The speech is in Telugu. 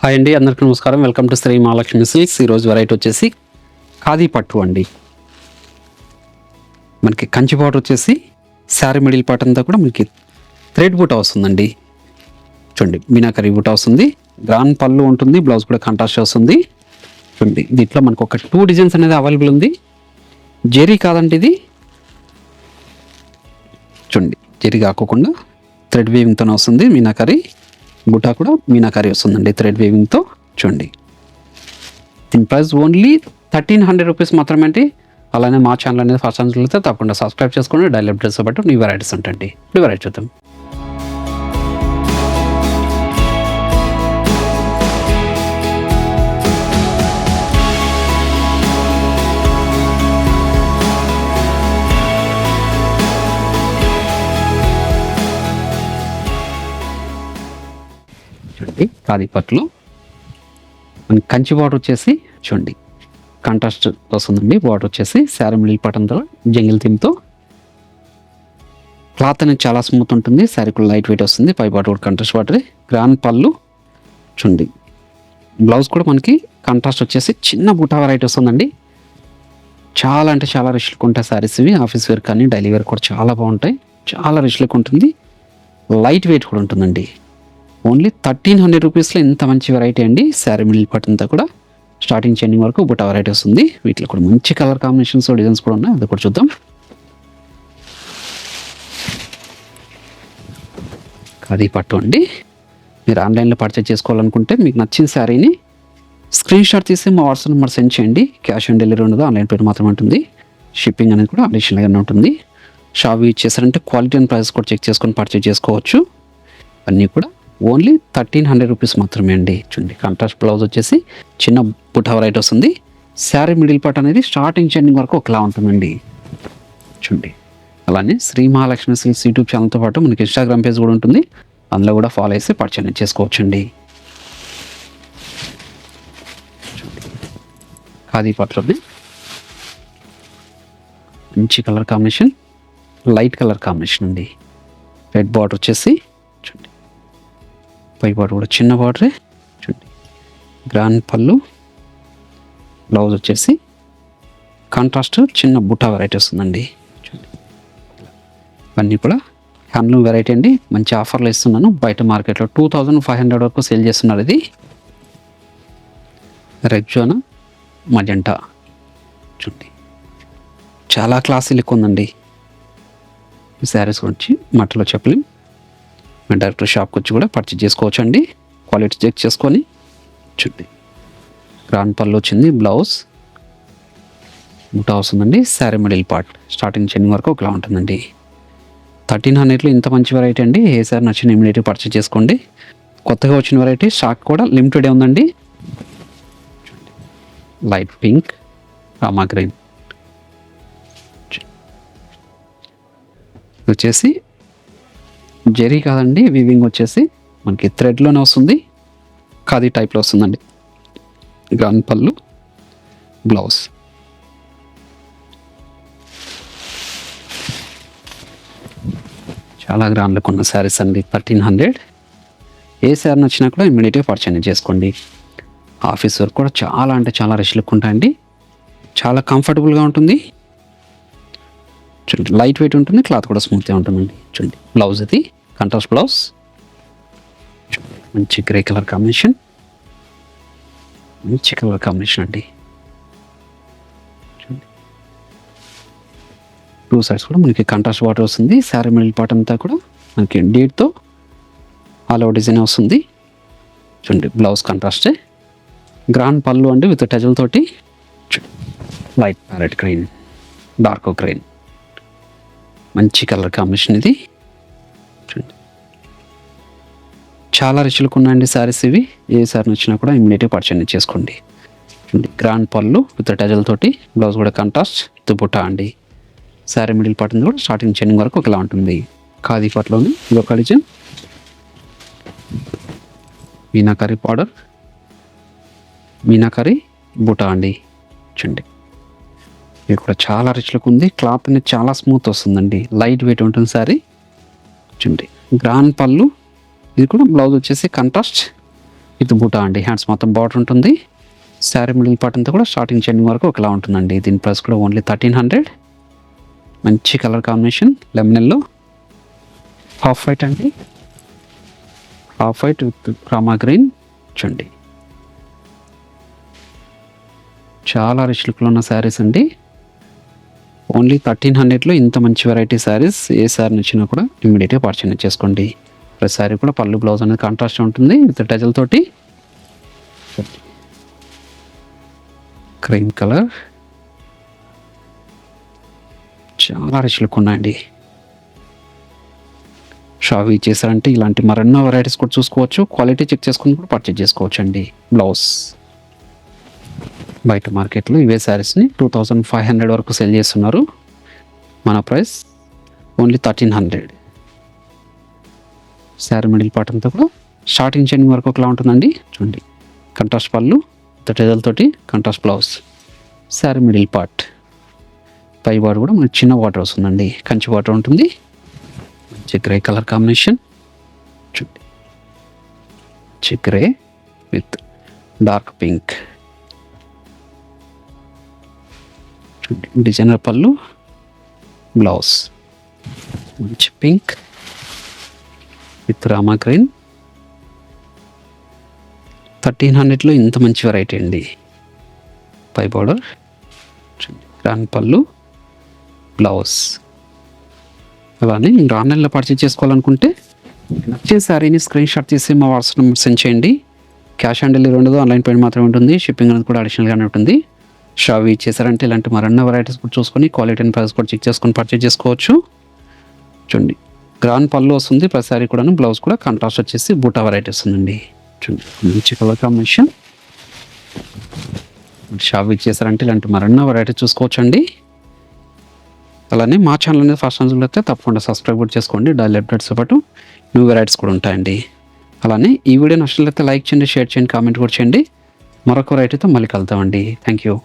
హాయ్ అండి, అందరికీ నమస్కారం. Welcome to Shri Mahalakshmi silks. ఈరోజు వెరైటీ వచ్చేసి ఖాదీ పట్టు అండి. మనకి కంచి బార్డర్ వచ్చేసి శారీ మిడిల్ పార్ట్ అంతా కూడా మనకి థ్రెడ్ బూటా వస్తుందండి. చూడండి, మీనాకరీ బూటా వస్తుంది, గ్రాండ్ పళ్ళు ఉంటుంది, బ్లౌజ్ కూడా కాంట్రాస్ట్ వస్తుంది. చూడండి, దీంట్లో మనకు ఒక 2 డిజైన్స్ అనేది అవైలబుల్ ఉంది. జెరీ కాదండి ఇది. చూడండి, జెరీ కాకోకుండా థ్రెడ్ వీవింగ్తోనే వస్తుంది. మీనాకరీ బుటా కూడా మీనాకరీ వస్తుందండి థ్రెడ్ వీవింగ్తో. చూడండి, దీని ప్రైస్ ఓన్లీ 1300 రూపీస్ మాత్రమే అండి. అలానే మా ఛానల్ అనేది ఫస్ట్ ఛానల్ అయితే తప్పకుండా సబ్స్క్రైబ్ చేసుకోండి. డైలీ అప్డేట్స్ బట్టి న్యూ వెరైటీస్ ఉంటాయండి. ఇప్పుడు వెరైటీ చూద్దాం. చూడండి, ఖాదీ పట్టులో మన కంచి బార్డర్ వచ్చేసి చూడండి కాంట్రాస్ట్ వస్తుందండి. బార్డర్ వచ్చేసి శారీ మిడిల్ పార్ట్ అంతా జంగిల్ థీమ్తో. క్లాత్ అనేది చాలా స్మూత్ ఉంటుంది. శారీ కూడా లైట్ వెయిట్ వస్తుంది. పై బార్డర్ కూడా కాంట్రాస్ట్ బార్డర్, గ్రాండ్ పళ్ళు. చూడండి, బ్లౌజ్ కూడా మనకి కాంట్రాస్ట్ వచ్చేసి చిన్న బుటా వెరైటీ వస్తుందండి. చాలా అంటే చాలా రిచ్ లుక్ ఉంటాయి శారీస్ ఇవి. ఆఫీస్ వేర్ కానీ డైలీ వేర్ కూడా చాలా బాగుంటాయి. చాలా రిచ్ లుక్ ఉంటుంది, లైట్ వెయిట్ కూడా ఉంటుందండి. ఓన్లీ 1300 రూపీస్లో ఇంత మంచి వెరైటీ అండి. శారీ మిడిల్ పార్ట్ అంతా కూడా స్టార్టింగ్ చెండింగ్ వరకు బుటా వెరైటీ వస్తుంది. వీటిలో కూడా మంచి కలర్ కాంబినేషన్స్ డిజైన్స్ కూడా ఉన్నాయి, అది కూడా చూద్దాం. ఖాదీ పట్టు అండి. మీరు ఆన్లైన్లో పర్చేజ్ చేసుకోవాలనుకుంటే మీకు నచ్చిన శారీని స్క్రీన్ షాట్ తీసి మా వాట్సాప్ నెంబర్ సెండ్ చేయండి. క్యాష్ ఆన్ డెలివరీ ఉండదు, ఆన్లైన్ పేమెంట్ మాత్రమే ఉంటుంది. షిప్పింగ్ అనేది కూడా అడిషనల్గానే ఉంటుంది. షాప్ యూజ్ చేశారంటే క్వాలిటీ అండ్ ప్రైస్ కూడా చెక్ చేసుకొని పర్చేజ్ చేసుకోవచ్చు. అన్నీ కూడా ఓన్లీ 1300 రూపీస్ మాత్రమే అండి. చూడండి, కాంట్రాస్ట్ బ్లౌజ్ వచ్చేసి చిన్న బుటా వెరైటీ వస్తుంది. శారీ మిడిల్ పార్ట్ అనేది స్టార్టింగ్ చెండింగ్ వరకు ఒకలా ఉంటుందండి. చూడండి, అలానే శ్రీ మహాలక్ష్మి సిల్క్స్ యూట్యూబ్ ఛానల్తో పాటు మనకి ఇన్స్టాగ్రామ్ పేజ్ కూడా ఉంటుంది. అందులో కూడా ఫాలో చేసి పర్చేజ్ చేసుకోవచ్చండి. ఖాదీ పట్టులోనే మంచి colour combination, light colour combination అండి. రెడ్ బార్డర్ వచ్చేసి చూడండి, పై బార్డర్ కూడా చిన్న బార్డరే. చూడండి, గ్రాండ్ పళ్ళు, బ్లౌజ్ వచ్చేసి కాంట్రాస్ట్ చిన్న బుటా వెరైటీ వస్తుందండి. చూడండి, ఇవన్నీ కూడా హ్యాండ్లూమ్ వెరైటీ అండి. మంచి ఆఫర్లు ఇస్తున్నాను. బయట మార్కెట్లో 2500 వరకు సేల్ చేస్తున్నారు. ఇది రెగ్జోనా మజెంటా. చూడండి, చాలా క్లాసీ లుక్ ఉందండి. ఈ శారీస్ గురించి మాటలో చెప్పలేం. మేము డైరెక్ట్ షాప్కి వచ్చి కూడా పర్చేజ్ చేసుకోవచ్చు అండి. క్వాలిటీ చెక్ చేసుకొని. చూడండి, గ్రాండ్ పళ్ళు వచ్చింది, బ్లౌజ్ బుటా వస్తుందండి. శారీ మిడిల్ పార్ట్ స్టార్టింగ్ చెండింగ్ వరకు ఒకలా ఉంటుందండి. 1300లో ఇంత మంచి వెరైటీ అండి. ఏ సారీ నచ్చిన ఇమీడియట్గా పర్చేజ్ చేసుకోండి. కొత్తగా వచ్చిన వెరైటీ స్టాక్ కూడా లిమిటెడే ఉందండి. లైట్ పింక్, రామా గ్రీన్ వచ్చేసి జెరీ కాదండి, వీవింగ్ వచ్చేసి మనకి థ్రెడ్లోనే వస్తుంది. ఖాదీ టైప్లో వస్తుందండి. గ్రాండ్ పళ్ళు, బ్లౌజ్. చాలా గ్రాండ్ లుక్ ఉన్న శారీస్ అండి. 1300. ఏ శారీ నచ్చినా కూడా ఇమ్మీడియట్గా పర్చేజ్ చేసుకోండి. ఆఫీస్ వర్క్ కూడా చాలా అంటే చాలా రిచ్ లుక్ ఉంటాయండి. చాలా కంఫర్టబుల్గా ఉంటుంది. చూడండి, లైట్ వెయిట్ ఉంటుంది, క్లాత్ కూడా స్మూత్గా ఉంటుందండి. చూడండి, బ్లౌజ్ ఇది కాంట్రాస్ట్ బ్లౌజ్. మంచి గ్రే కలర్ కాంబినేషన్, మంచి కలర్ కాంబినేషన్ అండి. చూడండి, 2 సైడ్స్ కూడా మనకి కాంట్రాస్ట్ బార్డర్ వస్తుంది. శారీ మిడిల్ పార్ట్ అంతా కూడా మనకి డీడ్తో ఆల్ ఓవర్ డిజైన్ వస్తుంది. చూడండి, బ్లౌజ్ కాంట్రాస్టే, గ్రాండ్ పళ్ళు అండి విత్ టజల్ తోటి. Light parrot green, dark green, మంచి కలర్ కాంబినేషన్ ఇది. చూడండి, చాలా రిచ్ లుక్ ఉన్నాయండి శారీస్ ఇవి. ఏ శారీ నచ్చినా కూడా ఇమ్మీడియట్గా పర్చేజ్ చేసుకోండి. చూడండి, గ్రాండ్ పళ్ళు విత్ టజల్ తోటి, బ్లౌజ్ కూడా కాంట్రాస్ట్ దుపట్టా అండి. శారీ మిడిల్ పార్ట్ కూడా స్టార్టింగ్ చెండింగ్ వరకు ఒకలా ఉంటుంది. ఖాదీ పట్టులోని ఇదొక డిజైన్, మీనాకరీ బార్డర్, మీనాకరీ బుటా అండి. చూడండి, ఇది కూడా చాలా రిచ్ లుక్ ఉంది. క్లాత్ అనేది చాలా స్మూత్ వస్తుందండి, లైట్ వెయిట్ ఉంటుంది శారీ. చూడండి, గ్రాండ్ పళ్ళు, ఇది కూడా బ్లౌజ్ వచ్చేసి కాంట్రాస్ట్ విత్ బూటా అండి. హ్యాండ్స్ మొత్తం బార్డర్ ఉంటుంది. శారీ మిడిల్ పార్ట్ అంతా కూడా స్టార్టింగ్ చెండింగ్ వరకు ఒకలా ఉంటుందండి. దీని ప్రైస్ కూడా ఓన్లీ 1300. మంచి colour combination lemon yellow half white అండి. Half white with Rama green చూడండి. చాలా రిచ్ లుక్లో ఉన్న శారీస్ అండి. ఓన్లీ 1300లో ఇంత మంచి వెరైటీ శారీస్ ఏ శారీ నచ్చినా కూడా ఇమ్మీడియట్గా పర్చేజ్ చేసుకోండి. ప్రతి శారీ కూడా పళ్ళు బ్లౌజ్ అనేది కాంట్రాస్ట్ ఉంటుంది విత్ టజల్ తోటి. క్రీమ్ కలర్ చాలా రిచ్ లుక్ ఉన్నాయండి. షాప్ ఇచ్చేసారంటే ఇలాంటి మరెన్నో వెరైటీస్ కూడా చూసుకోవచ్చు. క్వాలిటీ చెక్ చేసుకుని కూడా పర్చేజ్ చేసుకోవచ్చు అండి. బ్లౌజ్ బయట మార్కెట్లో ఇవే శారీస్ని 2500 వరకు సెల్ చేస్తున్నారు. మన price only 1300. Sari middle part అంతా కూడా స్టార్టింగ్ చెండింగ్ వరకు ఒకలా ఉంటుందండి. చూడండి కంట్రాస్ట్ పళ్ళు టెజల్ తోటి contrast blouse. Sari middle part పై బార్డర్ కూడా మనకి చిన్న బార్డర్ వస్తుందండి. కంచి బార్డర్ ఉంటుంది. మంచి గ్రే కలర్ కాంబినేషన్ చూడండి. మంచి grey with dark pink. Designer పళ్ళు బ్లౌజ్ మంచి పింక్ విత్ రామా గ్రీన్. 1300లో ఇంత మంచి వెరైటీ అండి. పై బార్డర్ గ్రాండ్ పళ్ళు బ్లౌజ్. అలానే మీరు ఆన్లైన్లో పర్చేజ్ చేసుకోవాలనుకుంటే నచ్చిన శారీని స్క్రీన్ షాట్ తీసి మా వాట్సాప్ నెంబర్ సెండ్ చేయండి. క్యాష్ ఆన్ డెలివరీ ఉండదు, ఆన్లైన్ పేమెంట్ మాత్రమే ఉంటుంది. షిప్పింగ్ అనేది కూడా అడిషనల్గానే ఉంటుంది. షాప్ ఇచ్చేసారంటే ఇలాంటి మరెన్నో వెరైటీస్ కూడా చూసుకొని క్వాలిటీ అండ్ ప్రైస్ కూడా చెక్ చేసుకొని పర్చేజ్ చేసుకోవచ్చు. చూడండి గ్రాండ్ పళ్ళు వస్తుంది. ప్రతి శారీ కూడా బ్లౌజ్ కూడా కాంట్రాస్ట్ వచ్చేసి బూటా వెరైటీ వస్తుందండి. చూడండి మంచి కలర్ కాంబినేషన్. షాప్ ఇచ్చేసారంటే ఇలాంటి మరెన్నో వెరైటీస్ చూసుకోవచ్చు అండి. అలానే మా ఛానల్ అనేది ఫస్ట్ టైం అయితే తప్పకుండా సబ్స్క్రైబ్ కూడా చేసుకోండి. డైలీ అప్డేట్స్తో పాటు న్యూ వెరైటీస్ కూడా ఉంటాయండి. అలానే ఈ వీడియో నచ్చినట్లయితే లైక్ చేయండి, షేర్ చేయండి, కామెంట్ కూడా చేయండి. మరొక వెరైటీతో మళ్ళీ కలుద్దామండి. Thank you.